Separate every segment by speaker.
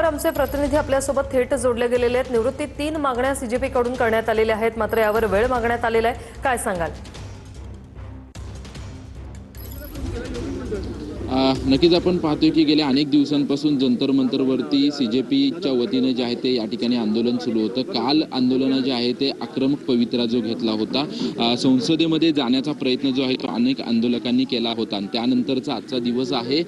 Speaker 1: आमचे प्रतिनिधी आपल्यासोबत थेट जोडले गेलेले आहेत। निवृत्ती 3 मागण्या सीजेपी कडून करण्यात आलेल्या आहेत, मात्र यावर वेळ मागण्यात आलेला आहे। काय सांगाल?
Speaker 2: नक्कीच आपण पाहतोय की गेल्या अनेक दिवसांपासून जंतर मंतरवरती सीजेपीच्या वतीने जे आहे ते या ठिकाणी आंदोलन सुरू होतं। काल आंदोलन जे आहे ते आक्रमक पवित्रा जो घेतला होता, संसदेमध्ये जाण्याचा प्रयत्न जो आहे तो अनेक आंदोलकांनी केला होता आणि त्यानंतरचा आजचा दिवस आहे।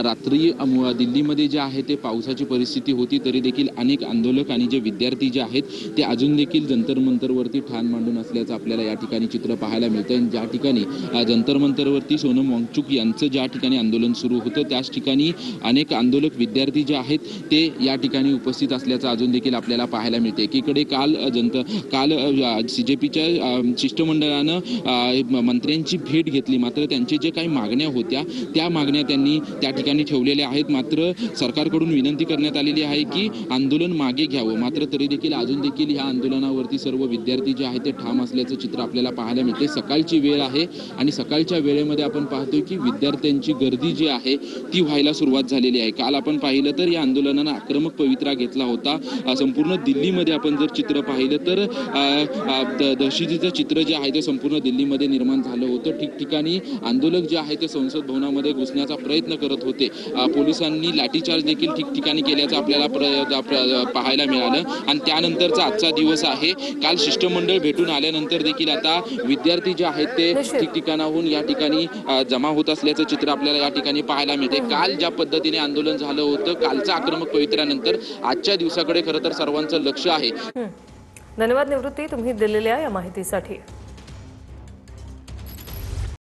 Speaker 2: रात्री दिल्लीमध्ये जे आहे ते पावसाची परिस्थिती होती, तरी देखील अनेक आंदोलक आणि जे विद्यार्थी जे आहेत ते अजून देखील जंतर मंतरवरती ठाण मांडून असल्याचं आपल्याला या ठिकाणी चित्र पाहायला मिळतं। ज्या ठिकाणी जंतर मंतरवरती सोनम वांगचुक यांचं ज्या ठिकाणी आंदोलन सुरू होतं त्याच ठिकाणी अनेक आंदोलक विद्यार्थी जे आहेत ते या ठिकाणी उपस्थित असल्याचं अजून देखील आपल्याला पाहायला मिळते। एकीकडे काल सीजेपीच्या शिष्टमंडळानं मंत्र्यांची भेट घेतली, मात्र त्यांचे जे काही मागण्या होत्या त्या मागण्या त्यांनी त्या ठिकाणी ठेवलेल्या आहेत। मात्र सरकारकडून विनंती करण्यात आलेली आहे की आंदोलन मागे घ्यावं, मात्र तरी देखील अजून देखील ह्या आंदोलनावरती सर्व विद्यार्थी जे आहेत ते ठाम असल्याचं चित्र आपल्याला पाहायला मिळते। सकाळची वेळ आहे आणि सकाळच्या वेळेमध्ये आपण पाहतोय की विद्यार्थ्यांची गर्दी जी आहे ती व्हायला सुरुवात झालेली आहे। काल आपण पाहिलं तर या आंदोलनानं आक्रमक पवित्रा घेतला होता। संपूर्ण दिल्लीमध्ये आपण जर चित्र पाहिलं तर दहशतीचं चित्र जे आहे ते संपूर्ण दिल्लीमध्ये निर्माण झालं होतं। ठिकठिकाणी आंदोलक जे आहे ते संसद भवनामध्ये घुसण्याचा प्रयत्न करत होते। पोलिसांनी लाठीचार्ज देखील ठिकठिकाणी केल्याचं आपल्याला पाहायला मिळालं आणि त्यानंतरचा आजचा दिवस आहे। काल शिष्टमंडळ भेटून आल्यानंतर देखील आता विद्यार्थी जे आहेत ते ठिकठिकाणाहून या ठिकाणी जमा होत असल्याचं चित्र आपल्याला या ठिकाणी पाहायला मिळते। काल ज्या पद्धतीने आंदोलन झालं होतं, कालचा आक्रमक पवित्र्यानंतर आजच्या दिवसाकडे खरं तर सर्वांचं लक्ष आहे।
Speaker 1: धन्यवाद निवृत्ती, तुम्ही दिलेल्या या माहितीसाठी।